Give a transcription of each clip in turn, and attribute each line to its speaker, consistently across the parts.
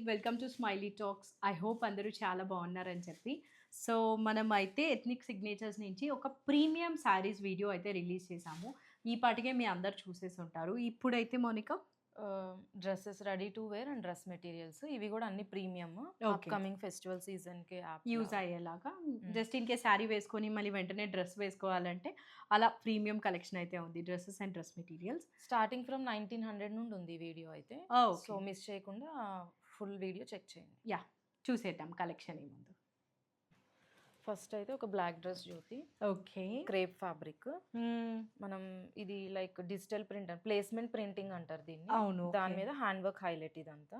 Speaker 1: Welcome to smiley talks. I hope అందరూ చాలా బాగున్నారని చెప్పి. సో, మనమైతే ఎథ్నిక్ సిగ్నేచర్స్ నుంచి ఒక ప్రీమియం శారీస్ వీడియో అయితే రిలీజ్ చేశాము. ఈ పాటికే మీ అందరూ చూసేసుంటారు. ఇప్పుడైతే Mounika
Speaker 2: dresses ready to wear and dress materials ఇవి కూడా అన్ని ప్రీమియం
Speaker 1: ఓకే.
Speaker 2: కమింగ్ ఫెస్టివల్ సీజన్కి
Speaker 1: యూజ్ అయ్యేలాగా జస్ట్ ఇన్ కేస్ శారీ వేసుకొని మళ్ళీ వెంటనే డ్రెస్ వేసుకోవాలంటే అలా ప్రీమియం కలెక్షన్ అయితే ఉంది. Dresses and dress materials
Speaker 2: starting from 1900 నుండి ఉంది ఈ వీడియో అయితే.
Speaker 1: ఓకే.
Speaker 2: సో మిస్ చేయకుండా ఫుల్ వీడియో చెక్ చేయండి.
Speaker 1: యా, చూసేద్దాం కలెక్షన్ ఈ ముందు.
Speaker 2: ఫస్ట్ అయితే ఒక బ్లాక్ డ్రెస్ జ్యోతి,
Speaker 1: ఓకే.
Speaker 2: Crepe fabric. మనం ఇది like digital print placement printing అంటారు దీన్ని.
Speaker 1: అవును,
Speaker 2: దాని మీద హ్యాండ్ వర్క్ హైలైట్ ఇదంతా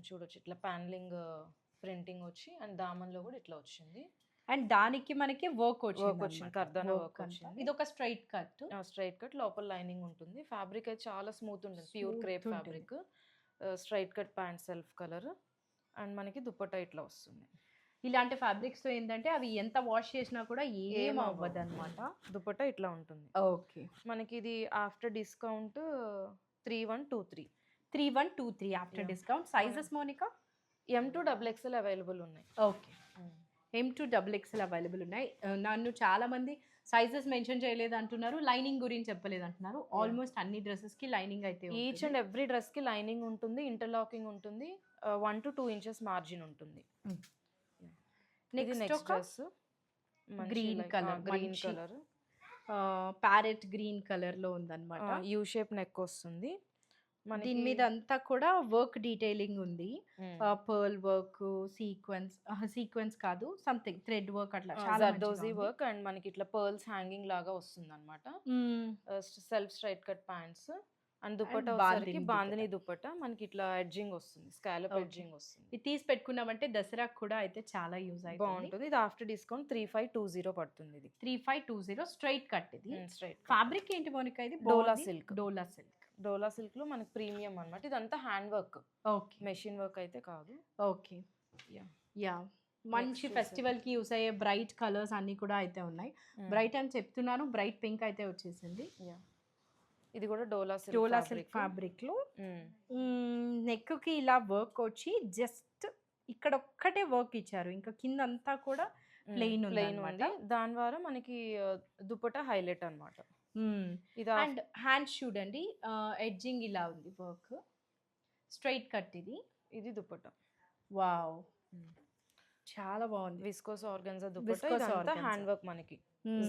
Speaker 2: చూడొచ్చు. ఇట్లా ప్యానలింగ్ ప్రింటింగ్ వచ్చి అండ్ దామన్లో కూడా ఇట్లా వచ్చింది.
Speaker 1: అండ్ దానికి మనకి వర్క్
Speaker 2: వచ్చింది, కర్దానా వర్క్ వచ్చింది.
Speaker 1: ఇది ఒక స్ట్రైట్ కట్
Speaker 2: లోపల లైనింగ్ ఉంటుంది. ఫ్యాబ్రిక్ అయితే చాలా స్మూత్ ఉంటుంది, pure crepe fabric. Straight cut pant self colour and మనకి దుపట్టా ఇట్లా వస్తుంది.
Speaker 1: ఇలాంటి ఫ్యాబ్రిక్స్ తో ఏంటంటే అవి ఎంత వాష్ చేసినా కూడా ఏం అవ్వదు అనమాట.
Speaker 2: దుపట్టా ఇట్లా ఉంటుంది.
Speaker 1: ఓకే.
Speaker 2: మనకి ఇది after discount 3123.
Speaker 1: 3123 after discount. Sizes Monika
Speaker 2: M2XXL available ఉన్నాయి.
Speaker 1: ఓకే. M2XXL అవైలబుల్ ఉన్నాయి. నన్ను చాలా మంది సైజెస్ మెన్షన్ చేయలేదు అంటున్నారు, లైనింగ్ గురించి చెప్పలేదు అంటున్నారు. ఆల్మోస్ట్ అన్ని డ్రెస్సెస్ కి లైనింగ్ అయితే
Speaker 2: ఈచ్ అండ్ ఎవ్రీ డ్రెస్ కి లైనింగ్ ఉంటుంది, ఇంటర్లాకింగ్ ఉంటుంది, 1 to 2 inches మార్జిన్ ఉంటుంది.
Speaker 1: Next dress green colour, parrot green colour లో ఉందన్నమాట.
Speaker 2: యూ షేప్ నెక్ వస్తుంది.
Speaker 1: దీని మీద అంతా కూడా వర్క్ డీటెయిలింగ్ ఉంది. పర్ల్ వర్క్, సీక్వెన్స్ కాదు, సంథింగ్ థ్రెడ్ వర్క్ అట్లా
Speaker 2: జర్దోజీ వర్క్ అండ్ మనకి ఇట్లా పర్ల్స్ హ్యాంగింగ్ లాగా వస్తుంది అనమాట. Self straight cut pants and dupatta వచ్చేసరికి బాందిని దుపట్టా మనకి ఇట్లా ఎడ్జింగ్ వస్తుంది, స్కాలప్ ఎడ్జింగ్ వస్తుంది.
Speaker 1: ఇది తీసి పెట్టుకున్నామంటే దసరాకు కూడా అయితే చాలా యూజ్ అయితే
Speaker 2: బాగుంటుంది. ఇది ఆఫ్టర్ డిస్కౌంట్ 3520 పడుతుంది. ఇది
Speaker 1: 3520 స్ట్రైట్ కట్. ఇది
Speaker 2: స్ట్రైట్
Speaker 1: ఫ్యాబ్రిక్ ఏంటి మోనికా? ఇది
Speaker 2: డోలా సిల్క్.
Speaker 1: డోలా
Speaker 2: సిల్క్ లో మనకి ప్రీమియం అన్నమాట. ఇదంతా hand work,
Speaker 1: okay,
Speaker 2: machine work అయితే కాదు.
Speaker 1: ఓకే. యా, మంచి ఫెస్టివల్ కి యూస్ అయ్యే బ్రైట్ కలర్స్ అన్ని కూడా అయితే ఉన్నాయి. బ్రైట్ అని చెప్తున్నాను, బ్రైట్ పింక్ అయితే వచ్చేసింది.
Speaker 2: ఇది కూడా డోలా సిల్క్
Speaker 1: ఫ్యాబ్రిక్ లో నెక్ కి ఇలా వర్క్ వచ్చి జస్ట్ ఇక్కడ ఒక్కటే వర్క్ ఇచ్చారు, ఇంకా కింద అంతా కూడా ప్లెయిన్ ఉంది.
Speaker 2: దాని ద్వారా మనకి దుపట్టా హైలైట్ అన్నమాట.
Speaker 1: ఇది అండ్ హ్యాండ్ చూడండి, ఎడ్జింగ్ ఇలా ఉంది వర్క్, స్ట్రైట్ కట్. ఇది
Speaker 2: దుపట్టా.
Speaker 1: వావ్, చాలా బాగుంది.
Speaker 2: Viscose organza dupatta, hand work మనకి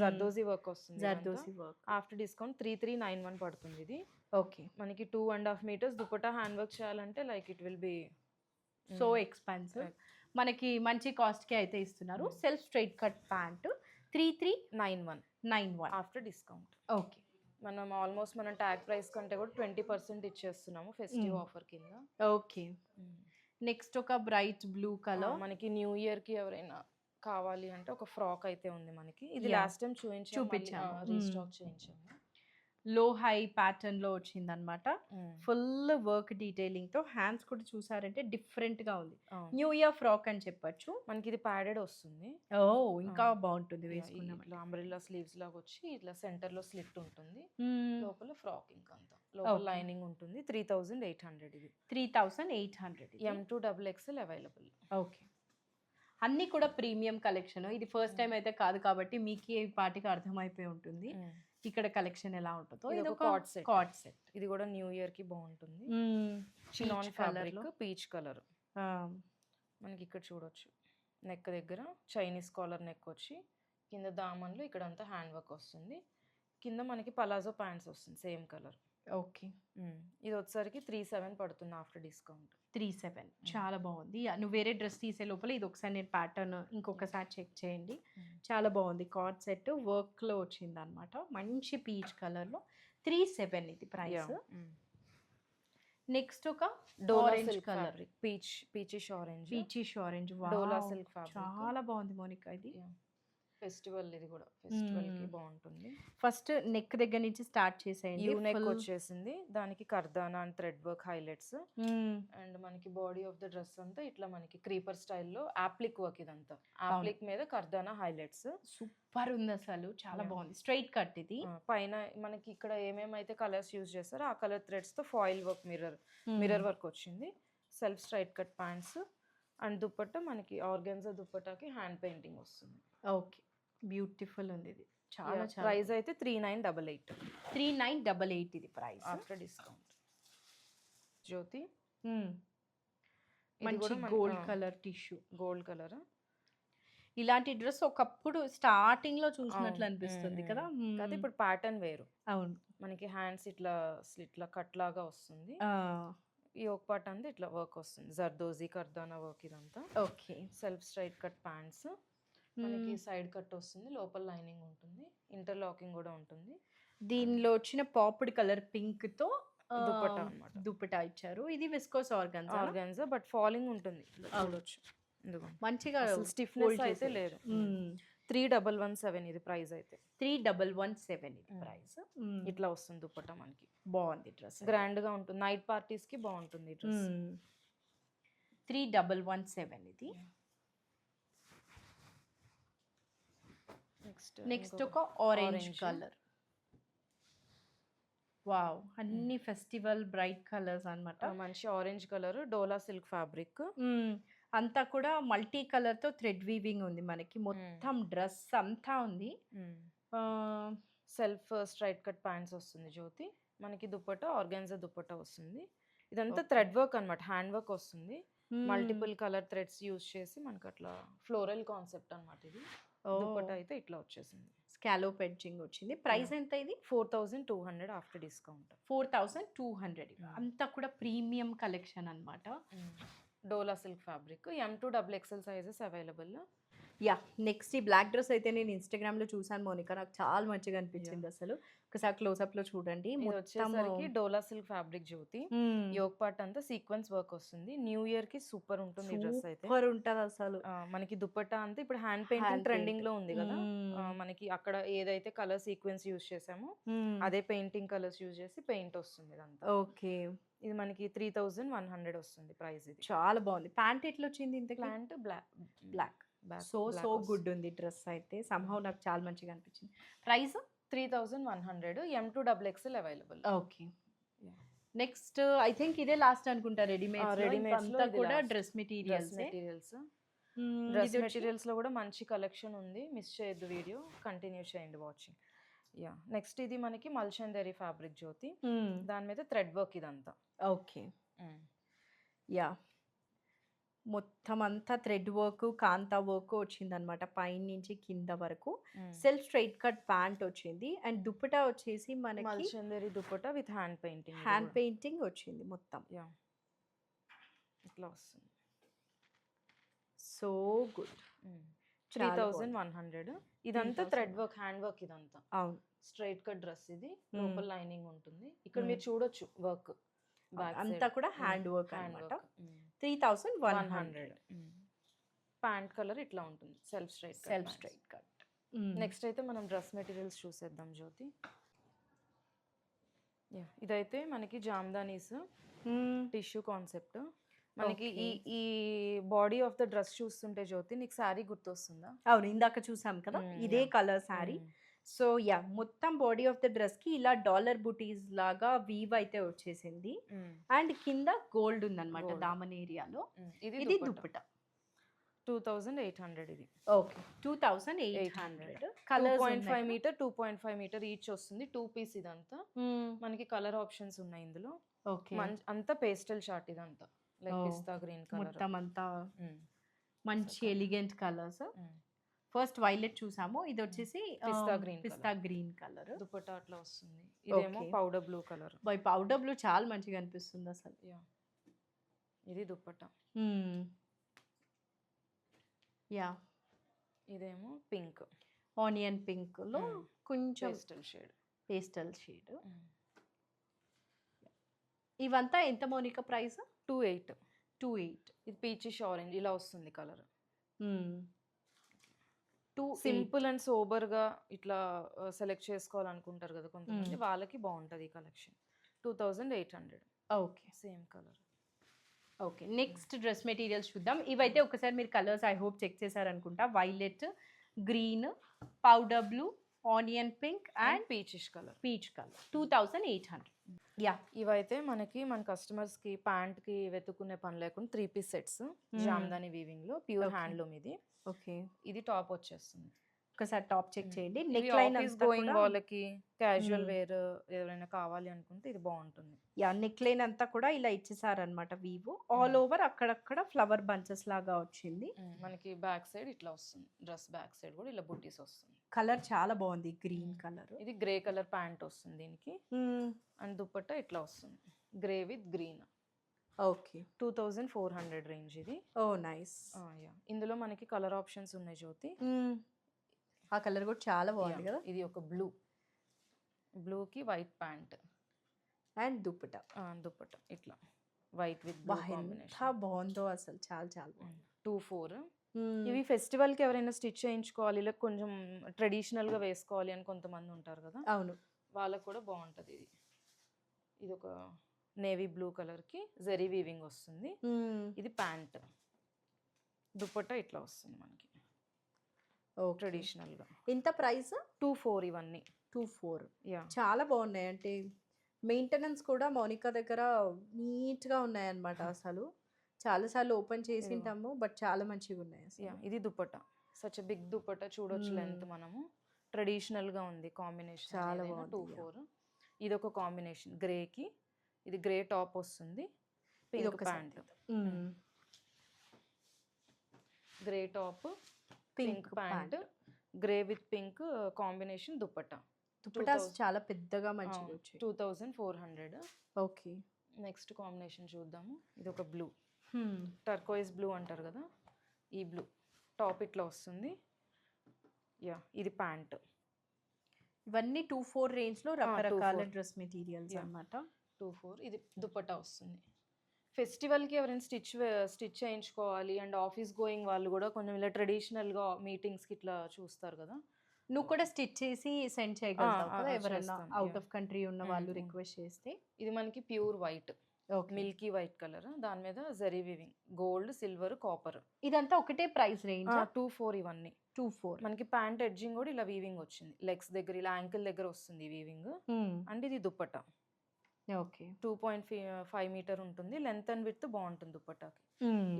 Speaker 2: జర్దోజీ వర్క్ వస్తుంది.
Speaker 1: జర్దోజీ వర్క్
Speaker 2: ఆఫ్టర్ డిస్కౌంట్ 3391 పడుతుంది. ఇది
Speaker 1: ఓకే.
Speaker 2: మనకి 2.5 meters దుపట్టా హ్యాండ్ వర్క్ చేయాలంటే like it will be
Speaker 1: so expensive. మనకి మంచి కాస్ట్ కి అయితే ఇస్తున్నారు. Self straight cut pant 3391
Speaker 2: after discount.
Speaker 1: Okay.
Speaker 2: మనం ఆల్మోస్ట్ మనం ట్యాగ్ ప్రైస్ కంటే కూడా 20% ఇచ్చేస్తున్నాము ఫెస్టివ్ ఆఫర్ కింద.
Speaker 1: ఓకే. నెక్స్ట్ ఒక బ్రైట్ బ్లూ కలర్,
Speaker 2: మనకి న్యూ ఇయర్ కి ఎవరైనా కావాలి అంటే ఒక ఫ్రాక్ అయితే ఉంది మనకి. ఇది లాస్ట్ టైం చూపించాము, రీస్టాక్ చేయించాము.
Speaker 1: లో హై ప్యాటర్న్ లో వచ్చింది అనమాట. ఫుల్ వర్క్ డీటెయిలింగ్ తో, హ్యాండ్స్ కూడా చూసారంటే డిఫరెంట్ గా ఉంది. న్యూ ఇయర్ ఫ్రాక్ అని చెప్పొచ్చు.
Speaker 2: మనకి ఇది ప్యాడెడ్ వస్తుంది.
Speaker 1: ఇంకా బాగుంటుంది వేసుకున్నాం.
Speaker 2: ఇట్లా అంబ్రెల్లా స్లీవ్స్ లాగా వచ్చి ఇట్లా సెంటర్ లో స్లిట్ ఉంటుంది, లోపల ఫ్రాక్ ఇంకంతా లోపల లైనింగ్ ఉంటుంది. 3800. ఇది
Speaker 1: 3800.
Speaker 2: M2XXL available.
Speaker 1: ఓకే. అన్ని కూడా ప్రీమియం కలెక్షన్. ఇది ఫస్ట్ టైం అయితే కాదు కాబట్టి మీకు ఈ పాటికి అర్థమైపోయి ఉంటుంది ఇక్కడ కలెక్షన్ ఎలా ఉంటుందో. ఇది ఒక కార్డ్ సెట్.
Speaker 2: ఇది కూడా న్యూ ఇయర్ కి బాగుంటుంది. Chinon fabric, peach colour. మనకి ఇక్కడ చూడొచ్చు, నెక్ దగ్గర చైనీస్ కాలర్ నెక్ వచ్చి కింద దామన్లో ఇక్కడ అంతా హ్యాండ్ వర్క్ వస్తుంది. కింద మనకి పలాజో ప్యాంట్స్ వస్తుంది సేమ్ కలర్.
Speaker 1: ఓకే.
Speaker 2: ఇది వచ్చేసరికి 37 పడుతుంది ఆఫ్టర్ డిస్కౌంట్.
Speaker 1: 37 చాలా బాగుంది. నువ్వు వేరే డ్రెస్ తీసే లోపల ఇది ఒకసారి నేను ప్యాటర్న్ ఇంకొకసారి చెక్ చేయండి. చాలా బాగుంది. కార్డ్ సెట్ వర్క్ లో వచ్చింది అనమాట, మంచి పీచ్ కలర్ లో. 37 ఇది ప్రైస్. నెక్స్ట్ ఒక ఆరెంజ్ కలర్,
Speaker 2: పీచిష్
Speaker 1: ఆరెంజ్.
Speaker 2: డోలా సిల్క్ ఫ్యాబ్రిక్
Speaker 1: చాలా బాగుంది మోనికా. ఇది
Speaker 2: ఫెస్టివల్, ఇది కూడా ఫెస్టివల్ కి బాగుంటుంది.
Speaker 1: ఫస్ట్ నెక్ దగ్గర నుంచి స్టార్ట్ చేసేయండి.
Speaker 2: యూ నెక్ వచ్చేసింది, దానికి కర్దానా and thread work highlights. And మనకి బాడీ ఆఫ్ ద డ్రెస్ అంతా ఇట్లా మనకి క్రీపర్ స్టైల్లో ఆప్లిక్ వర్క్. ఇదంతా ఆప్లిక్ మీద కర్దానా హైలైట్స్.
Speaker 1: సూపర్ ఉంది అసలు, చాలా బాగుంది. Straight cut. ఇది
Speaker 2: పైన మనకి ఇక్కడ ఏమేమైతే కలర్స్ యూజ్ చేస్తారో ఆ కలర్ థ్రెడ్స్ తో ఫాయిల్ వర్క్, మిర్రర్ వర్క్ వచ్చింది. Self straight cut pants and dupatta మనకి ఆర్గాన్జా దుపట్టాకి హ్యాండ్ పెయింటింగ్ వస్తుంది.
Speaker 1: ఓకే, బ్యూటిఫుల్ ఉంది ఇది. చాలా చాలా
Speaker 2: ప్రైస్ అయితే 3988
Speaker 1: 3988 ఇది ప్రైస్
Speaker 2: ఆఫ్టర్ డిస్కౌంట్. జ్యోతి
Speaker 1: మంచి gold colour tissue,
Speaker 2: gold colour.
Speaker 1: ఇలాంటి డ్రెస్ ఒకప్పుడు స్టార్టింగ్ లో చూసినట్లు అనిపిస్తుంది కదా.
Speaker 2: అయితే ఇప్పుడు ప్యాటర్న్ వేరు.
Speaker 1: అవును,
Speaker 2: మనకి హ్యాండ్స్ ఇట్లా కట్ లాగా వస్తుంది. ఈ ఒక పార్ట్ అంతా ఇట్లా వర్క్ వస్తుంది, జర్దోజీ కర్దానా వర్క్ ఇదంతా.
Speaker 1: Okay,
Speaker 2: self straight cut pants మనకి సైడ్ కట్ వస్తుంది, లోపల లైనింగ్ ఉంటుంది, ఇంటర్లాకింగ్ కూడా ఉంటుంది.
Speaker 1: దీనిలో వచ్చిన పాప్డ్ కలర్ పింక్ తో
Speaker 2: దుపట్టా అన్నమాట.
Speaker 1: దుపట్టా ఇచ్చారు. ఇది విస్కోస్
Speaker 2: ఆర్గాన్జా బట్ ఫాలింగ్ ఉంటుంది, చూడొచ్చు.
Speaker 1: మంచిగా
Speaker 2: స్టిఫ్నెస్ అయితే లేదు. 3117 ఇది ప్రైస్ అయితే.
Speaker 1: 3117 ఇది ప్రైస్.
Speaker 2: ఇట్లా వస్తుంది దుపట్టా మనకి.
Speaker 1: బాగుంది డ్రెస్,
Speaker 2: గ్రాండ్ గా ఉంటుంది, నైట్ పార్టీస్ కి బాగుంటుంది ఈ డ్రెస్.
Speaker 1: 3117 ఇది. నెక్స్ట్ ఒక ఆరెంజ్ కలర్. వావ్, అన్ని ఫెస్టివల్ బ్రైట్ కలర్స్ అన్నమాట.
Speaker 2: మంచి ఆరెంజ్ కలర్, డోలా సిల్క్ ఫ్యాబ్రిక్.
Speaker 1: అంతా కూడా మల్టీ కలర్ తో థ్రెడ్ వీవింగ్ ఉంది మనకి. మొత్తం డ్రెస్ అంతా ఉంది.
Speaker 2: సెల్ఫ్ స్ట్రైట్ కట్ ప్యాంట్స్ వస్తుంది జ్యోతి. మనకి దుపట్టా ఆర్గాన్జా దుపట్టా వస్తుంది. ఇదంతా థ్రెడ్ వర్క్ అన్నమాట, హ్యాండ్ వర్క్ వస్తుంది. మల్టిపుల్ కలర్ థ్రెడ్స్ యూజ్ చేసి మనకి అట్లా ఫ్లోరల్ కాన్సెప్ట్ అన్నమాట ఇది. దుపట్టా అయితే ఇట్లా వచ్చేసింది,
Speaker 1: స్కాలోప్ ఎడ్జింగ్ వచ్చింది. ప్రైస్ ఎంత ఇది?
Speaker 2: 4200 ఆఫ్టర్ డిస్కౌంట్.
Speaker 1: 4200. అంతా కూడా ప్రీమియం కలెక్షన్ అన్నమాట.
Speaker 2: డోలా silk fabric, M2XXL sizes available.
Speaker 1: Yeah, next ఈ బ్లాక్ డ్రెస్ అయితే నేను ఇన్స్టాగ్రామ్ లో చూసాను మోనికా, నాకు చాలా మంచిగా అనిపించింది. అసలు ఒకసారి క్లోజ్అప్ లో చూడండి.
Speaker 2: వచ్చేసరికి డోలా సిల్క్ ఫ్యాబ్రిక్ జ్యోతి. యోగ్ పార్ట్ అంతా సీక్వెన్స్ వర్క్ వస్తుంది. న్యూ ఇయర్ కి సూపర్ ఉంటుంది ఈ డ్రెస్ అయితే.
Speaker 1: సూపర్ ఉంటది అసలు.
Speaker 2: మనకి దుపట్టా అంతా ఇప్పుడు హ్యాండ్ పెయింటింగ్ ట్రెండింగ్ లో ఉంది కదా. మనకి అక్కడ ఏదైతే కలర్ సీక్వెన్స్ యూజ్ చేసామో అదే పెయింటింగ్ కలర్స్ యూజ్ చేసి పెయింట్ వస్తుంది ఇదంతా.
Speaker 1: ఓకే,
Speaker 2: ఇది మనకి 3100 వస్తుంది ప్రైస్. ఇది
Speaker 1: చాలా బాగుంది. ప్యాంట్ ఎట్లా వచ్చింది? ఇంత
Speaker 2: ప్యాంట్
Speaker 1: బ్లాక్ సో గుడ్ ఉంది డ్రెస్ అయితే. సంహౌ నాకు చాలా మంచిగా అనిపించింది. Price
Speaker 2: 3100, M2XXL available.
Speaker 1: Okay, next I think ఇదే లాస్ట్ అనుకుంటా. రెడీమేడ్స్ కూడా డ్రెస్ మెటీరియల్స్
Speaker 2: లో కూడా మంచి కలెక్షన్ ఉంది. మిస్ చేయొద్దు, వీడియో కంటిన్యూ చేయండి వాచింగ్. యా, నెక్స్ట్ ఇది మనకి మల్చందరి ఫ్యాబ్రిక్ జ్యోతి. దాని మీద థ్రెడ్ వర్క్ ఇదంతా.
Speaker 1: ఓకే, యా, మొత్తం అంతా థ్రెడ్ వర్క్, కాంతా వర్క్ వచ్చింది అనమాట, పైన నుంచి కింద వరకు. సెల్ఫ్ స్ట్రైట్ కట్ ప్యాంట్ వచ్చింది. అండ్ దుపట్టా వచ్చేసి మనకి
Speaker 2: మల్చందరి దుపట్టా విత్ హ్యాండ్
Speaker 1: పెయింటింగ్ వచ్చింది మొత్తం.
Speaker 2: యా, ఇట్లా వస్తుంది.
Speaker 1: So good.
Speaker 2: 3100. ఇదంతా థ్రెడ్ వర్క్, హ్యాండ్ వర్క్ ఇదంతా.
Speaker 1: అవును,
Speaker 2: స్ట్రైట్ కట్ డ్రెస్ ఇది. లోపల లైనింగ్ ఉంటుంది. ఇక్కడ మీరు చూడొచ్చు వర్క్
Speaker 1: అంతా కూడా హ్యాండ్ వర్క్ అన్నమాట. 3100.
Speaker 2: ప్యాంట్ కలర్ ఇట్లా ఉంటుంది, సెల్ఫ్ స్ట్రైట్ కట్. నెక్స్ట్ అయితే మనం డ్రెస్ మెటీరియల్స్ చూసేద్దాం జ్యోతి. ఇదైతే మనకి జామ్దానీస్ టిష్యూ కాన్సెప్ట్. మనకి ఈ బాడీ ఆఫ్ ద డ్రెస్ చూస్తుంటే జ్యోతి నీకు శారీ గుర్తొస్తుందా?
Speaker 1: అవును, ఇందాక చూసాం కదా ఇదే కలర్ శారీ. సో యా, మొత్తం బాడీ ఆఫ్ ద డ్రెస్ కి ఇలా డాలర్ బుటీస్ లాగా వీవ్ అయితే వచ్చేసింది. అండ్ కింద గోల్డ్ ఉందన్నమాట దామన్ ఏరియాలో. ఇది దుపట్టా
Speaker 2: 2800 ఇది.
Speaker 1: Okay, 2800.
Speaker 2: Colour 2.5 metre 2.5 metre each వస్తుంది. 2 పీస్ ఇదంతా. మనకి కలర్ ఆప్షన్స్ ఉన్నాయి ఇందులో.
Speaker 1: ఓకే,
Speaker 2: అంతా పేస్టల్ చార్ట్ ఇదంతా, లైక్ పిస్తా గ్రీన్ కలర్.
Speaker 1: మొత్తం అంతా మంచి ఎలిగెంట్ కలర్స్. ఫస్ట్ వైలెట్ చూసాము, ఇది వచ్చేసి పిస్తా గ్రీన్ కలర్.
Speaker 2: దుపట్టా అట్లా వస్తుంది. ఇదేమో powder blue colour.
Speaker 1: By powder blue చాలా మంచిగా అనిపిస్తుంది అసలు.
Speaker 2: ఇది దుపట్టా.
Speaker 1: యా,
Speaker 2: ఇదేమో పింక్,
Speaker 1: ఆనియన్ పింక్ లో కొంచెం పేస్టల్ షేడ్. ఇవంతా ఎంత మోనికా ప్రైస్? 28.
Speaker 2: ఇది పీచిష్ ఆరెంజ్ ఇలా వస్తుంది కలర్.
Speaker 1: సింపుల్
Speaker 2: అండ్ సోబర్ గా ఇట్లా సెలెక్ట్ చేసుకోవాలనుకుంటారు కదా కొంతమంది, వాళ్ళకి బాగుంటది ఈ కలెక్షన్. 2800.
Speaker 1: Okay,
Speaker 2: same colour.
Speaker 1: Okay, next dress materials చూద్దాం. ఇవైతే ఒకసారి మీరు కలర్స్ ఐ హోప్ చెక్ చేశారనుకుంటా. Violet, green, powder blue, onion pink
Speaker 2: and
Speaker 1: and
Speaker 2: peachish colour.
Speaker 1: Peach colour 2800. Yeah
Speaker 2: ఇవైతే మనకి మన కస్టమర్స్కి ప్యాంట్కి వెతుక్కునే పని లేకుండా 3 పీస్ సెట్స్ జామ్దాని వీవింగ్లో ప్యూర్
Speaker 1: Okay.
Speaker 2: హ్యాండ్లూమ్. ఇది
Speaker 1: ఓకే,
Speaker 2: ఇది టాప్ వచ్చేస్తుంది.
Speaker 1: ఒకసారి టాప్ చెక్ చేయండి.
Speaker 2: ఇవి
Speaker 1: నెక్ లైన్
Speaker 2: ఆఫీస్
Speaker 1: అంతా
Speaker 2: గోయింగ్
Speaker 1: కూడా
Speaker 2: వాళ్ళకి క్యాజువల్ వేర్ ఎవరైనా కావాలి అనుకుంటే ఇది బాగుంటుంది.
Speaker 1: యా నెక్ లైన్ అంతా కూడా ఇలా ఇచ్చేసారనమాట వీవ్. ఆల్ ఓవర్ అక్కడక్కడ ఫ్లవర్ బంచెస్ లాగా వచ్చింది.
Speaker 2: మనకి బ్యాక్ సైడ్ ఇట్లా వస్తుంది, డ్రెస్ బ్యాక్ సైడ్ కూడా ఇలా బుట్టీస్ వస్తుంది.
Speaker 1: కలర్ చాలా బాగుంది, గ్రీన్ కలర్.
Speaker 2: ఇది గ్రే కలర్ ప్యాంట్ వస్తుంది దీనికి, అండ్ దుపట్టా ఇట్లా వస్తుంది grey with green.
Speaker 1: Okay,
Speaker 2: 2400 range ఇది.
Speaker 1: ఓ నైస్.
Speaker 2: ఇందులో మనకి కలర్ ఆప్షన్స్ ఉన్నాయి జ్యోతి.
Speaker 1: ఆ కలర్ కూడా చాలా బాగుంది కదా.
Speaker 2: ఇది ఒక బ్లూకి white pant
Speaker 1: and dupatta
Speaker 2: dupatta ఇట్లా వైట్ విత్
Speaker 1: ఎంత బాగుందో అసలు, చాలా చాలా బాగుంది.
Speaker 2: 24. ఇవి ఫెస్టివల్కి ఎవరైనా స్టిచ్ చేయించుకోవాలి, ఇలా కొంచెం ట్రెడిషనల్గా వేసుకోవాలి అని కొంతమంది ఉంటారు కదా,
Speaker 1: అవును,
Speaker 2: వాళ్ళకు కూడా బాగుంటుంది ఇది. ఇది ఒక నేవీ బ్లూ కలర్కి జరీ వీవింగ్ వస్తుంది. ఇది ప్యాంట్, దుపట్టా ఇట్లా వస్తుంది మనకి ట్రెడిషనల్గా.
Speaker 1: ఎంత ప్రైస్?
Speaker 2: 24 ఇవన్నీ.
Speaker 1: 24.
Speaker 2: యా
Speaker 1: చాలా బాగున్నాయి. అంటే మెయింటెనెన్స్ కూడా మౌనికా దగ్గర నీట్గా ఉన్నాయన్నమాట. అసలు చాలాసార్లు ఓపెన్ చేసింటాము, బట్ చాలా మంచిగా ఉన్నాయి అసలు.
Speaker 2: ఇది దుపట్టా, సచ్ బిగ్ దుపట్టా చూడొచ్చు లెంత్. మనము ట్రెడిషనల్గా ఉంది కాంబినేషన్,
Speaker 1: చాలా బాగుంది.
Speaker 2: 24. ఇది ఒక కాంబినేషన్ గ్రేకి, ఇది గ్రే టాప్ వస్తుంది,
Speaker 1: ఇది
Speaker 2: పింక్
Speaker 1: ఒక
Speaker 2: pant, grey top pink pant, grey with pink combination dupatta.
Speaker 1: Dupatta చాలా పెద్దగా మంచిగా వచ్చాయి.
Speaker 2: 2400.
Speaker 1: ఓకే,
Speaker 2: నెక్స్ట్ కాంబినేషన్ చూద్దాము. ఇది ఒక బ్లూ, టర్కోయిస్ బ్లూ అంటారు కదా, ఈ బ్లూ టాప్ ఇట్లా వస్తుంది. ఇది ప్యాంట్.
Speaker 1: ఇవన్నీ 24 రేంజ్ లో రకరకాల డ్రెస్ మెటీరియల్స్ అన్నమాట.
Speaker 2: 24. ఇది దుపట్టా వస్తుంది. ఫెస్టివల్కి ఎవరైనా స్టిచ్ చేయించుకోవాలి అండ్ ఆఫీస్ గోయింగ్ వాళ్ళు కూడా కొంచెం ఇలా ట్రెడిషనల్గా మీటింగ్స్కి ఇట్లా చూస్తారు కదా,
Speaker 1: నువ్వు కూడా స్టిచ్ చేసి సెండ్ చేయగలుగుతావు కదా ఎవరైనా
Speaker 2: చేస్తాను,
Speaker 1: అవుట్ ఆఫ్ కంట్రీ ఉన్న వాళ్ళు రిక్వెస్ట్ చేస్తే.
Speaker 2: ఇది మనకి pure white, Milky white colour, దాని మీద zari weaving, gold, silver, copper.
Speaker 1: ఇదంతా ఒకటే ప్రైస్ రేంజ్.
Speaker 2: 24 ఇవన్నీ.
Speaker 1: 24.
Speaker 2: మనకి ప్యాంట్ ఎడ్జింగ్ కూడా ఇలా వీవింగ్ వచ్చింది, లెగ్స్ దగ్గర ఇలా యాంకిల్ దగ్గర వస్తుంది వీవింగ్. అండ్ ఇది దుపట్టా.
Speaker 1: ఓకే,
Speaker 2: 2.5 మీటర్ ఉంటుంది, లెంత్ అండ్ విడ్త్ బాగుంటుంది దుపట్టాకి.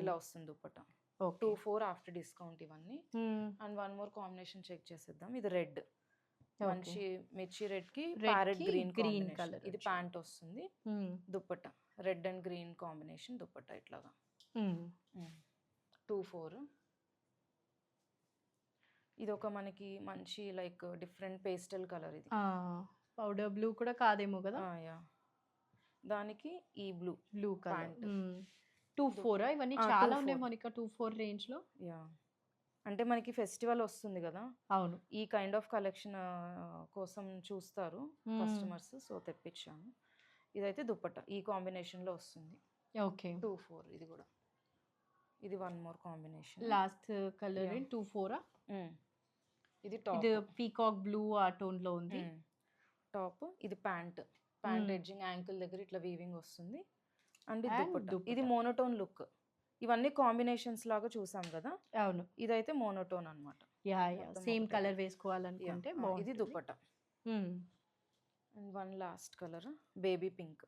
Speaker 2: ఇలా వస్తుంది దుపట్టా. 24 ఆఫ్టర్ డిస్కౌంట్ ఇవన్నీ. And one more combination check చేసేద్దాం. ఇది రెడ్, మంచి మిర్చి రెడ్ కి ప్యారెట్ గ్రీన్ కలర్. ఇది ప్యాంట్ వస్తుంది, dupatta red and green combination dupatta ఇట్లాగా. 24. ఇది ఒక మనకి మంచి లైక్ డిఫరెంట్ పేస్టల్ కలర్. ఇది
Speaker 1: పౌడర్ బ్లూ కూడా కాదేమో కదా.
Speaker 2: దానికి ఈ బ్లూ
Speaker 1: కలర్. 24 ఇవన్నీ చాలా ఉన్నాయి మౌనిక 24 రేంజ్ లో.
Speaker 2: అంటే మనకి ఫెస్టివల్ వస్తుంది కదా,
Speaker 1: అవును,
Speaker 2: ఈ కైండ్ ఆఫ్ కలెక్షన్ కోసం చూస్తారు కస్టమర్స్, సో తెప్పించాను. ఇదైతే దుపట్టా ఈ కాంబినేషన్ లో వస్తుంది.
Speaker 1: ఓకే,
Speaker 2: 24. ఇది కూడా, ఇది one more combination.
Speaker 1: Last colour 24.
Speaker 2: ఇది టాప్,
Speaker 1: ఇది పీకాక్ బ్లూ ఆ టోన్ లో ఉంది
Speaker 2: టాప్. ఇది ప్యాంట్ ఎడ్జింగ్ యాంకిల్ దగ్గర ఇట్లా వీవింగ్ వస్తుంది. అండ్ దుపట్టా. ఇది మోనోటోన్ లుక్. ఇవన్నీ కాంబినేషన్స్ లాగా చూసాం కదా.
Speaker 1: అవును,
Speaker 2: ఇదైతే మోనోటోన్ అన్నమాట.
Speaker 1: సేమ్ కలర్ వేసుకోవాలనుకుంటే
Speaker 2: ఇది dupatta. And one last colour baby pink.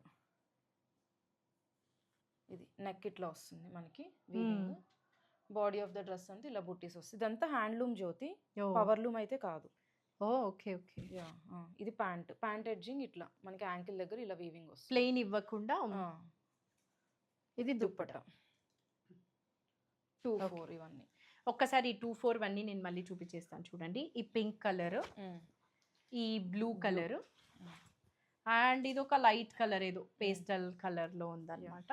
Speaker 2: ఇది నెక్ ఇట్లా వస్తుంది మనకి weaving. Body of the dress అంటే ఇలా బుట్టీస్ వస్తుంది. ఇదంతా హ్యాండ్లూమ్ జ్యోతి, పవర్ లూమ్ అయితే కాదు.
Speaker 1: ఓకే,
Speaker 2: ఇది ప్యాంట్ ఎడ్జింగ్ ఇట్లా మనకి యాంకిల్ దగ్గర ఇలా వీవింగ్ వస్తుంది,
Speaker 1: ప్లెయిన్ ఇవ్వకుండా. ఇది దుపట్టా.
Speaker 2: 24 ఇవన్నీ.
Speaker 1: ఒక్కసారి ఈ 24 అన్నీ నేను మళ్ళీ చూపించేస్తాను చూడండి. ఈ పింక్ కలర్, ఈ బ్లూ కలర్, అండ్ ఇది ఒక లైట్ కలర్ ఏదో పేస్టల్ కలర్ లో ఉందన్నమాట.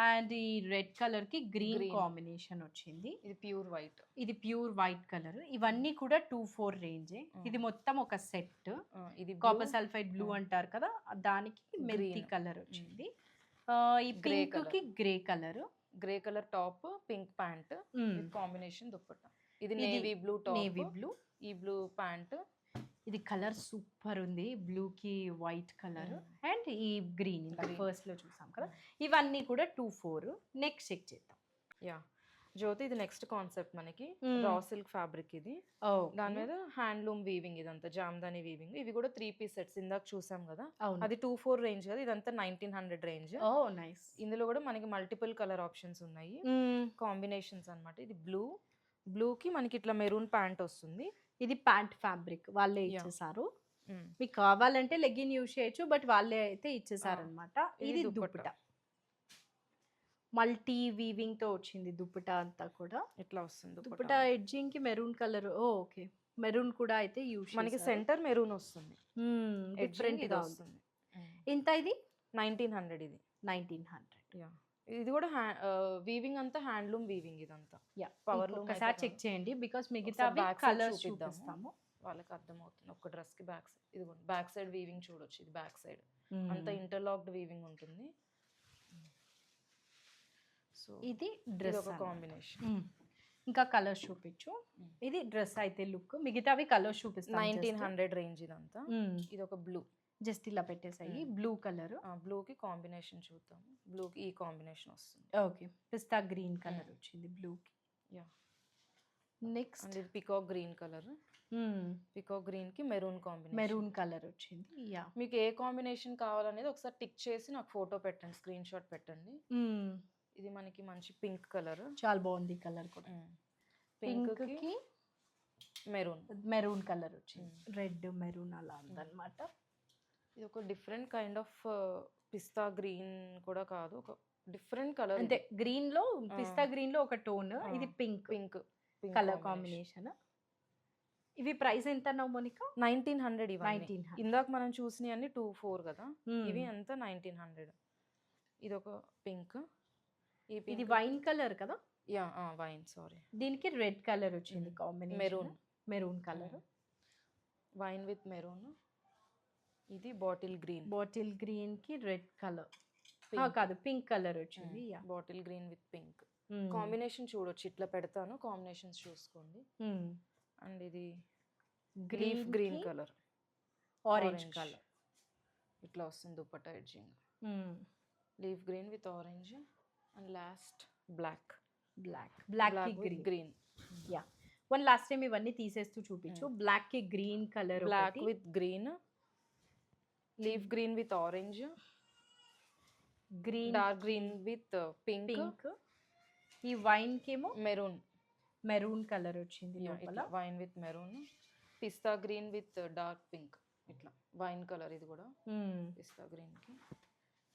Speaker 1: అండ్ ఈ రెడ్ కలర్ కి గ్రీన్ కాంబినేషన్ వచ్చింది.
Speaker 2: ఇది ప్యూర్ వైట్,
Speaker 1: ఇది ప్యూర్ వైట్ కలర్. ఇవన్నీ కూడా 24 రేంజే. ఇది మొత్తం ఒక సెట్. ఇది కాపర్ సల్ఫైడ్ బ్లూ అంటారు కదా, దానికి మెంతి కలర్ వచ్చింది. ఈ పింక్ కి grey colour
Speaker 2: top, pink pant, combination dupatta. ఇది నేవీ బ్లూ టాప్, ఈ బ్లూ ప్యాంట్.
Speaker 1: ఇది కలర్ సూపర్ ఉంది, బ్లూ కి వైట్ కలర్ అండ్ ఈ గ్రీన్ ఫస్ట్ లో చూసాం కదా. ఇవన్నీ కూడా 24. నెక్స్ట్ చెక్ చేద్దాం.
Speaker 2: జ్యోతి ఇది నెక్స్ట్ కాన్సెప్ట్ మనకి
Speaker 1: Hmm.
Speaker 2: రా సిల్క్ ఫ్యాబ్రిక్ ఇది. దాని మీద హ్యాండ్లూమ్ వీవింగ్ ఇదంతా జామ్దాని వీవింగ్. ఇవి కూడా 3 పీస్ సెట్స్ ఇందాక చూసాం కదా,
Speaker 1: అవును.
Speaker 2: అది 24 రేంజ్ కదా, ఇదంతా 1900 రేంజ్.
Speaker 1: ఓ నైస్.
Speaker 2: ఇందులో కూడా మనకి మల్టిపుల్ కలర్ ఆప్షన్స్ ఉన్నాయి, కాంబినేషన్స్ అన్నమాట. ఇది బ్లూ కి మనకి ఇట్లా మెరూన్ ప్యాంట్ వస్తుంది.
Speaker 1: ఇది ప్యాంట్ ఫ్యాబ్రిక్ వాళ్ళే
Speaker 2: Yeah.
Speaker 1: ఇచ్చేసారు. మీకు కావాలంటే లెగ్గిన్ యూజ్ చేయొచ్చు, బట్ వాళ్ళే అయితే ఇచ్చేసారనమాట. ఇది
Speaker 2: ఇది దుపట్టా.
Speaker 1: దుప్పట మల్టీ వీవింగ్ తో వచ్చింది దుప్పట అంతా కూడా.
Speaker 2: ఇట్లా వస్తుంది
Speaker 1: దుప్పట
Speaker 2: దుపట్టా.
Speaker 1: ఎడ్జింగ్ కి మెరూన్ కలర్. ఓకే, మెరూన్ కూడా అయితే యూజ్
Speaker 2: మనకి సెంటర్ మెరూన్ వస్తుంది,
Speaker 1: డిఫరెంట్ గా ఉంది.
Speaker 2: వస్తుంది.
Speaker 1: ఇంత ఇది
Speaker 2: 1900 ఇది.
Speaker 1: 1900.
Speaker 2: యా, ఇది కూడా వీవింగ్ అంతా హ్యాండ్లూమ్ వీవింగ్ ఇదంతా.
Speaker 1: యా,
Speaker 2: పవర్
Speaker 1: ఒకసారి చెక్ చేయండి బికాస్ మిగతా
Speaker 2: back side
Speaker 1: కలర్స్
Speaker 2: చూపిద్దాము.
Speaker 1: చూపిస్తాము.
Speaker 2: వాళ్ళకి అర్థమవుతుంది. ఒక డ్రెస్ కి బ్యాక్ సైడ్, ఇది బ్యాక్ సైడ్ వీవింగ్ చూడొచ్చు. ఇది బ్యాక్ సైడ్ అంతా ఇంటర్లాక్డ్ వీవింగ్ ఉంటుంది. సో
Speaker 1: ఇది
Speaker 2: ఇది
Speaker 1: డ్రెస్
Speaker 2: ఒక కాంబినేషన్.
Speaker 1: ఇంకా కలర్స్ చూపించు. ఇది డ్రెస్ అయితే లుక్, మిగతావి కలర్స్ చూపిస్తాను.
Speaker 2: 1900 రేంజ్ ఇదంతా. ఇది ఒక బ్లూ,
Speaker 1: జస్ట్ ఇలా పెట్టేసాయి. Blue colour.
Speaker 2: బ్లూ కి కాంబినేషన్ చూద్దాం. బ్లూ కి ఈ కాంబినేషన్ వస్తుంది.
Speaker 1: ఓకే, పిస్తా గ్రీన్ కలర్ వచ్చింది బ్లూ కి.
Speaker 2: యా,
Speaker 1: నెక్స్ట్
Speaker 2: అండ్ ఇది peacock green colour. Peacock green కి మెరూన్ కాంబినేషన్.
Speaker 1: మెరూన్ కలర్ వచ్చింది. యా,
Speaker 2: మీకు ఏ కాంబినేషన్ కావాలనేది ఒకసారి టిక్ చేసి నాకు ఫోటో పెట్టండి, స్క్రీన్ షాట్ పెట్టండి. ఇది మనకి మంచి పింక్ కలర్,
Speaker 1: చాలా బాగుంది కలర్ కూడా.
Speaker 2: పింక్
Speaker 1: పింక్ కి
Speaker 2: మెరూన్.
Speaker 1: మెరూన్ కలర్ వచ్చింది. రెడ్ మెరూన్ అలా ఉందన్నమాట.
Speaker 2: ఇది ఒక different kind of pista green కూడా కాదు, ఒక డిఫరెంట్ కలర్.
Speaker 1: అంటే గ్రీన్ లో పిస్తా గ్రీన్ లో ఒక టోన్. ఇది పింక్
Speaker 2: పింక్
Speaker 1: కలర్ కాంబినేషన్. ఇవి ప్రైస్ ఎంత అన్నావు మోనికా?
Speaker 2: 1900 ఇవన్నీ.
Speaker 1: 1900.
Speaker 2: ఇందాక మనం చూసినవి అన్ని 24 కదా, ఇవి అంతా 1900. ఇది ఒక పింక్.
Speaker 1: ఇది వైన్ కలర్ కదా?
Speaker 2: Yeah, wine, sorry.
Speaker 1: దీనికి రెడ్ కలర్ వచ్చింది combination.
Speaker 2: Maroon.
Speaker 1: Maroon colour.
Speaker 2: Wine with maroon. ఇది బాటిల్ గ్రీన్.
Speaker 1: బాటిల్ గ్రీన్ కి రెడ్ కలర్ కాదు, పింక్ కలర్ వచ్చింది. Yeah,
Speaker 2: bottle green with pink combination చూడొచ్చు. ఇట్లా పెడతాను, కాంబినేషన్స్ చూసుకోండి. అండ్ ఇది green green colour,
Speaker 1: orange colour
Speaker 2: ఇట్లా వస్తుంది dupatta edging. Leaf green with orange and last black.
Speaker 1: Black కి
Speaker 2: green.
Speaker 1: Yeah, one last time ఇవన్నీ తీసేస్తూ చూపించు. బ్లాక్ కి green colour,
Speaker 2: black with green, leaf green with orange,
Speaker 1: green
Speaker 2: dark green with pink.
Speaker 1: ఈ wine కేమో
Speaker 2: maroon.
Speaker 1: Maroon colour వచ్చింది లోపల.
Speaker 2: Wine with maroon, పిస్తా గ్రీన్ విత్ డార్క్ పింక్. ఇట్లా వైన్ కలర్ ఇది కూడా పిస్తా గ్రీన్ కి.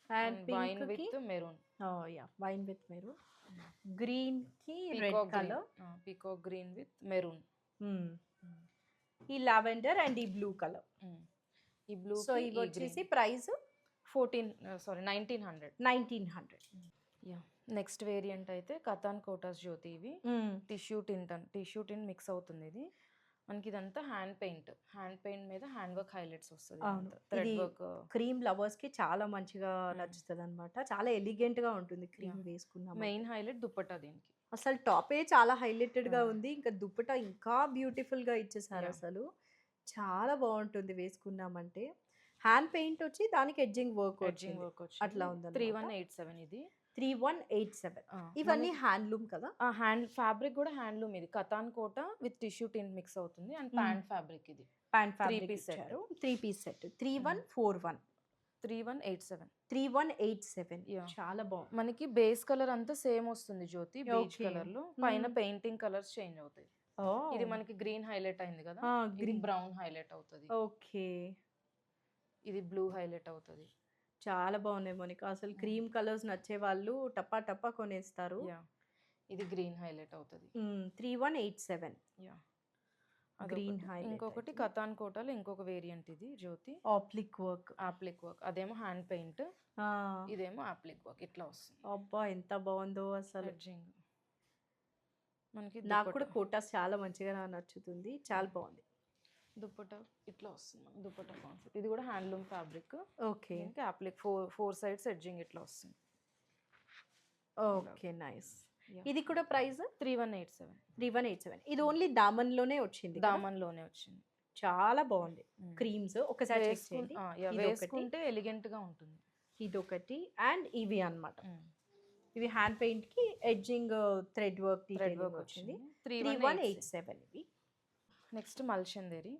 Speaker 1: And
Speaker 2: wine with maroon.
Speaker 1: Yeah, wine with maroon. Green కి red colour,
Speaker 2: peacock green with maroon.
Speaker 1: ఈ లావెండర్ అండ్ ఈ బ్లూ కలర్.
Speaker 2: ఈ బ్లూ.
Speaker 1: సో ఇవి వచ్చేసి ప్రైస్
Speaker 2: 1900. యా, నెక్స్ట్ వేరియంట్ అయితే కథాన్ కోటాస్ జ్యోతి. ఇవి టిష్యూ టింట్ మిక్స్ అవుతుంది. ఇది మనకి ఇదంతా హ్యాండ్ పెయింట్ మీద హ్యాండ్ వర్క్ హైలైట్స్ వస్తుంది. Thread work.
Speaker 1: క్రీమ్ లవర్స్ కి చాలా మంచిగా నచ్చుతుంది అనమాట. చాలా ఎలిగెంట్ గా ఉంటుంది క్రీమ్ వేసుకున్నా.
Speaker 2: మెయిన్ హైలైట్ దుపట్టా దీనికి.
Speaker 1: అసలు టాపే చాలా హైలైటెడ్ గా ఉంది, ఇంకా దుపట్టా ఇంకా బ్యూటిఫుల్ గా ఇచ్చేసారు. అసలు చాలా బాగుంటుంది వేసుకున్నామంటే. హ్యాండ్ పెయింట్ వచ్చి దానికి ఎడ్జింగ్ వర్క్ అట్లా ఉంది.
Speaker 2: 3187 ఇది.
Speaker 1: 3187. ఇవన్నీ హ్యాండ్లూమ్ కదా?
Speaker 2: హ్యాండ్ ఫ్యాబ్రిక్ కూడా హ్యాండ్లూమ్. ఇది కథాన్ కోట విత్ టిష్యూ టింట్ మిక్స్ అవుతుంది. And pant fabric. ఇది
Speaker 1: ప్యాంట్ ఫ్యాబ్రిక్ ఇచ్చారు. 3 పీస్ సెట్. 3141.
Speaker 2: 3187.
Speaker 1: 3187. చాలా బాగుంది.
Speaker 2: మనకి బేస్ కలర్ అంతా సేమ్ వస్తుంది జ్యోతి, బీచ్ కలర్ లో. పైన పెయింటింగ్ కలర్స్ చేంజ్ అవుతాయి. ఇది మనకి గ్రీన్ హైలైట్ అయింది కదా, గ్రీన్ బ్రౌన్ హైలైట్ అవుతుంది.
Speaker 1: ఓకే,
Speaker 2: ఇది బ్లూ హైలైట్ అవుతుంది.
Speaker 1: చాలా బాగున్నాయి మోనికా. అసలు క్రీమ్ కలర్స్ నచ్చే వాళ్ళు టప్పా టప్పా కొనేస్తారు.
Speaker 2: ఇది గ్రీన్ హైలైట్ అవుతుంది.
Speaker 1: 3187. Green highlight.
Speaker 2: ఇంకొకటి కథాన్ కోటాలో ఇంకొక వేరియంట్ ఇది జ్యోతి.
Speaker 1: Applique work.
Speaker 2: అదేమో హ్యాండ్ పెయింట్, ఇదేమో ఆప్లిక్ వర్క్. ఇట్లా వస్తుంది.
Speaker 1: అబ్బా ఎంత బాగుందో అసలు.
Speaker 2: మనకి
Speaker 1: నాకు కూడా కోటాస్ చాలా మంచిగా నచ్చుతుంది. చాలా బాగుంది.
Speaker 2: దుపట్టా ఇట్లా వస్తుంది. దుపట్టా కాన్సెప్ట్. ఇది కూడా handloom fabric.
Speaker 1: Okay,
Speaker 2: ఆప్లిక్ 4 sides edging ఇట్లా వస్తుంది.
Speaker 1: Okay, nice. ఇది కూడా ప్రైస్
Speaker 2: 3187.
Speaker 1: 3187. ఇది ఓన్లీ దామన్ లోనే వచ్చింది. చాలా బాగుంది. క్రీమ్స్ ఒకసారి చెక్ చేయండి.
Speaker 2: వేసుకుంటే ఎలిగెంట్ గా ఉంటుంది.
Speaker 1: ఇదొకటి అండ్ ఇవి అన్నమాట. ఇవి హ్యాండ్ పెయింట్ కి ఎడ్జింగ్ థ్రెడ్ వర్క్ డీటెయిలింగ్ వచ్చింది. 3187 ఇవి.
Speaker 2: నెక్స్ట్ మల్చందేరి.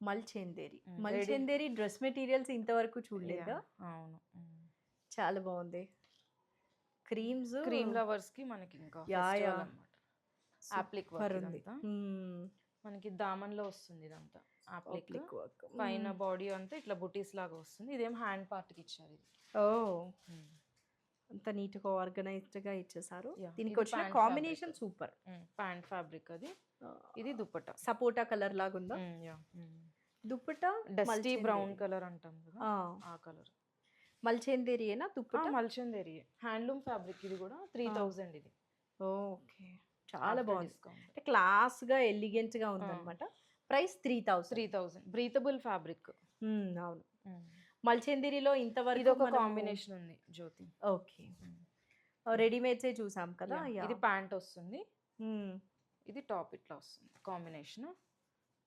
Speaker 1: మల్చేందేరి మల్చేందేరి డ్రెస్ మెటీరియల్స్ ఇంతవరకు చూడలేదు.
Speaker 2: అవును,
Speaker 1: చాలా బాగుంది. క్రీమ్స్,
Speaker 2: క్రీమ్ లవర్స్ కి మనకి ఇంకా అప్లిక్ వర్క్ ఇదంతా. మనకి దామన్లో వస్తుంది ఇదంతా అప్లిక్
Speaker 1: వర్క్.
Speaker 2: పైన బాడీ అంతా ఇట్లా బుటీస్ లాగా వస్తుంది. ఇదేం హ్యాండ్ పార్ట్ కి ఇచ్చారు ఇది.
Speaker 1: ఓ అంత నీట్ గా ఆర్గనైజ్డ్ గా ఇచ్చేసారు. దీనికి వచ్చిన కాంబినేషన్ సూపర్.
Speaker 2: ప్యాంట్ ఫ్యాబ్రిక్ అది. ఇది దుపట్టా
Speaker 1: సపోటా కలర్ లాగా ఉందా? దుపట్టా
Speaker 2: డస్టీ బ్రౌన్ కలర్ అంటాం కదా, ఆ కలర్.
Speaker 1: మల్చేందేరియేనా దుపట్టా?
Speaker 2: Malchanderi handloom fabric. ఇది కూడా 3000 ఇది.
Speaker 1: ఓకే, చాలా బాగుంది. అంటే క్లాస్ గా ఎలిగెంట్ గా ఉంది అనమాట. ప్రైస్ 3000.
Speaker 2: Breathable fabric.
Speaker 1: అవును. మల్చేందిరిలో ఇంతవరకు
Speaker 2: ఇది ఒక కాంబినేషన్ ఉంది జ్యోతి.
Speaker 1: ఓకే, రెడీమేడ్స్ చూసాం కదా.
Speaker 2: ఇది ప్యాంట్ వస్తుంది, ఇది టాప్ ఇట్లా వస్తుంది కాంబినేషన్.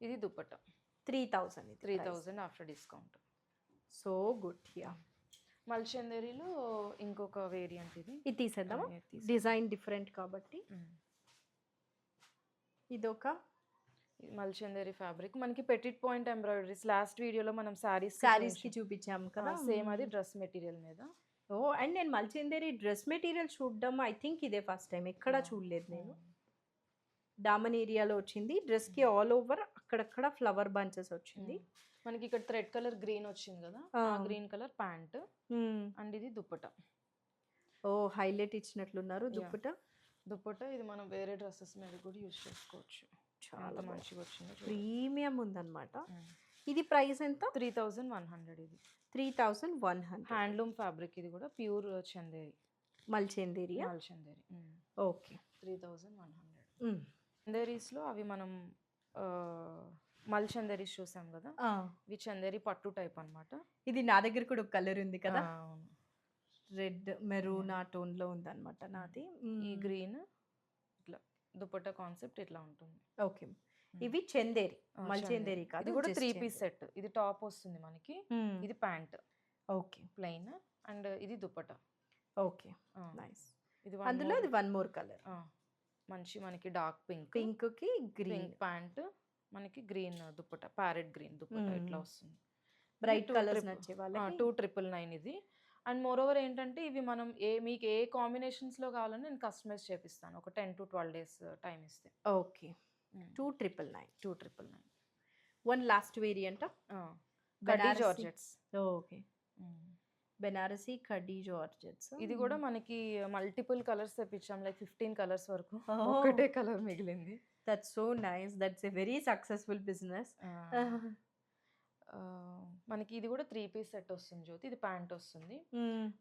Speaker 2: ఇది dupatta 3000 after discount.
Speaker 1: So good. Yeah,
Speaker 2: మల్చందేరిలో ఇంకొక వేరియంట్ ఇది
Speaker 1: తీసేద్దామా? డిజైన్ డిఫరెంట్ కాబట్టి. ఇదొక
Speaker 2: మల్చందేరి ఫ్యాబ్రిక్. మనకి పెటిట్ పాయింట్ ఎంబ్రాయిడరీస్ లాస్ట్ వీడియోలో మనం సారీస్
Speaker 1: కి చూపించాం కదా,
Speaker 2: సేమ్ అది డ్రెస్ మెటీరియల్ మీద.
Speaker 1: ఓ, అండ్ నేను మల్చందేరి డ్రెస్ మెటీరియల్ చూడడం ఐ థింక్ ఇదే ఫస్ట్ టైం. ఎక్కడ చూడలేదు నేను. డామన్ ఏరియాలో వచ్చింది. డ్రెస్ కి ఆల్ ఓవర్ అక్కడక్కడ ఫ్లవర్ బంచెస్ వచ్చింది.
Speaker 2: మనకి ఇక్కడ థ్రెడ్ కలర్ గ్రీన్ వచ్చింది కదా, గ్రీన్ కలర్ ప్యాంట్. అండ్ ఇది దుపట్టా.
Speaker 1: ఓ, హైలైట్ ఇచ్చినట్లున్నారు దుపట్టా. ఇది మనం వేరే డ్రెస్సెస్ మీద కూడా యూజ్ చేసుకోవచ్చు. చాలా మంచిగా వచ్చింది, ప్రీమియం ఉందన్నమాట. ఇది ప్రైస్ ఎంత?
Speaker 2: 3100. ఇది
Speaker 1: 3100.
Speaker 2: Handloom fabric. ఇది కూడా ప్యూర్ చందేరి.
Speaker 1: మల్చేందేరి. ఓకే,
Speaker 2: 3100. చందేరీస్లో అవి మనం మల్చందేరీస్ చూసాం కదా, ఇవి చందేరి పట్టు టైప్ అన్నమాట.
Speaker 1: ఇది నా దగ్గర కూడా ఒక కలర్ ఉంది కదా, రెడ్ మెరూన్ ఆ టోన్ లో ఉంది అనమాట నాది.
Speaker 2: ఈ గ్రీన్ ఇట్లా దుపట్టా కాన్సెప్ట్ ఇట్లా ఉంటుంది.
Speaker 1: ఓకే, ఇవి చందేరి, మల్చేందేరి కాదు.
Speaker 2: ఇది కూడా 3 పీస్ సెట్. ఇది టాప్ వస్తుంది మనకి, ఇది ప్యాంట్.
Speaker 1: Okay,
Speaker 2: plain. అండ్ ఇది దుపట్టా.
Speaker 1: Okay, nice. ఇది అందులో ఇది వన్ మోర్ కలర్.
Speaker 2: మంచి మనకి డార్క్
Speaker 1: పింక్ కి గ్రీన్
Speaker 2: ప్యాంట్, మనకి green dupatta, parrot green dupatta ఇట్లా వస్తుంది.
Speaker 1: బ్రైట్ కలర్స్ నచ్చే వాళ్ళకి
Speaker 2: 2999 ఇది. అండ్ మోర్ ఓవర్ ఏంటంటే ఇవి మనం మీకు ఏ కాంబినేషన్స్లో కావాలని నేను కస్టమైజ్ చేపిస్తాను. ఒక 10 to 12 days టైం ఇస్తే.
Speaker 1: ఓకే, 2999.
Speaker 2: 2999.
Speaker 1: వన్ లాస్ట్ వేరియంట్
Speaker 2: కడ్డీ జార్జెట్స్.
Speaker 1: ఓకే, బెనారసీ కడ్డీ జార్జెట్స్.
Speaker 2: ఇది కూడా మనకి మల్టిపుల్ కలర్స్ తెప్పించాం, లైక్ 15 కలర్స్ వరకు. ఒకటే కలర్ మిగిలింది.
Speaker 1: That's so nice. That's a very successful business.
Speaker 2: మనకి ఇది కూడా 3 పీస్ సెట్ వస్తుంది జ్యోతి. ఇది ప్యాంట్ వస్తుంది.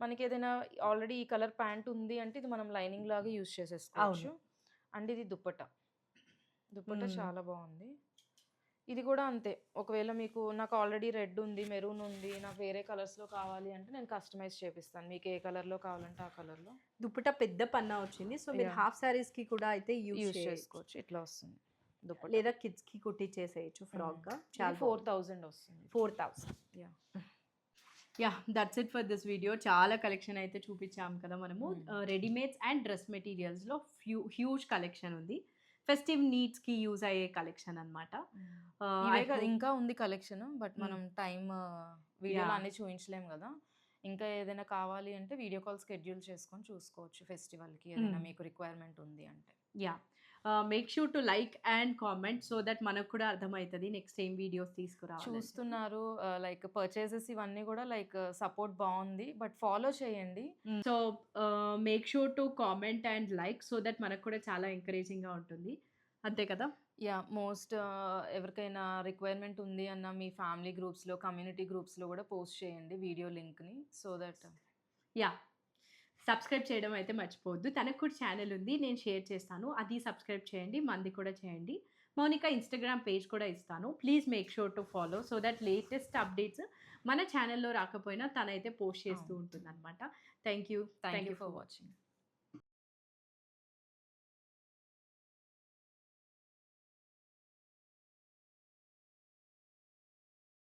Speaker 2: మనకి ఏదైనా ఆల్రెడీ ఈ కలర్ ప్యాంట్ ఉంది అంటే ఇది మనం లైనింగ్ లాగా యూజ్ చేసేసుకోవచ్చు. అండ్ ఇది దుపట్టా చాలా బాగుంది. ఇది కూడా అంతే. ఒకవేళ మీకు నాకు ఆల్రెడీ రెడ్ ఉంది, మెరూన్ ఉంది, నాకు వేరే కలర్స్లో కావాలి అంటే నేను కస్టమైజ్ చేపిస్తాను. మీకు ఏ కలర్లో కావాలంటే ఆ కలర్లో.
Speaker 1: దుపట్టా పెద్ద పన్నా వచ్చింది. సో మీరు హాఫ్ సారీస్ కి కూడా అయితే యూజ్ చేసుకోవచ్చు.
Speaker 2: ఇట్లా వస్తుంది దుపట్టా.
Speaker 1: లేదా కిడ్స్ కి కుట్టి చేసేయచ్చు ఫ్రాక్ గా.
Speaker 2: చాలా 4000 వస్తుంది.
Speaker 1: 4000. Yeah, that's it for this video. చాలా కలెక్షన్ అయితే చూపించాం కదా మనము. రెడీమేడ్స్ అండ్ డ్రెస్ మెటీరియల్స్లో హ్యూజ్ కలెక్షన్ ఉంది. ఫెస్టివ్ నీడ్స్ కి యూజ్ అయ్యే కలెక్షన్ అనమాట.
Speaker 2: ఇంకా ఉంది కలెక్షన్, బట్ మనం టైం వీడియోలో అన్ని చూపించలేము కదా. ఇంకా ఏదైనా కావాలి అంటే వీడియో కాల్ స్కెడ్యూల్ చేసుకొని చూసుకోవచ్చు. ఫెస్టివల్కి ఏదైనా మీకు రిక్వైర్మెంట్ ఉంది అంటే.
Speaker 1: Yeah, make sure to like and comment so that మనకు కూడా అర్థమవుతుంది నెక్స్ట్ ఏం వీడియోస్ తీసుకురావాలి
Speaker 2: చూస్తున్నారు. లైక్ పర్చేసెస్ ఇవన్నీ కూడా లైక్ సపోర్ట్ బాగుంది, బట్ ఫాలో చేయండి.
Speaker 1: So make sure to comment and like so that మనకు కూడా చాలా ఎంకరేజింగ్గా ఉంటుంది. అంతే కదా?
Speaker 2: యా, మోస్ట్ ఎవరికైనా రిక్వైర్మెంట్ ఉంది అన్న మీ ఫ్యామిలీ గ్రూప్స్లో, కమ్యూనిటీ గ్రూప్స్లో కూడా పోస్ట్ చేయండి వీడియో లింక్ని. సో దట్
Speaker 1: యా, సబ్స్క్రైబ్ చేయడం అయితే మర్చిపోవద్దు. తనకు కూడా ఛానల్ ఉంది, నేను షేర్ చేస్తాను, అది సబ్స్క్రైబ్ చేయండి. మంది కూడా చేయండి. మౌనిక ఇన్స్టాగ్రామ్ పేజ్ కూడా ఇస్తాను. Please make sure to follow so that latest updates మన ఛానల్లో రాకపోయినా తనైతే పోస్ట్ చేస్తూ ఉంటుంది అనమాట. Thank you
Speaker 2: for watching.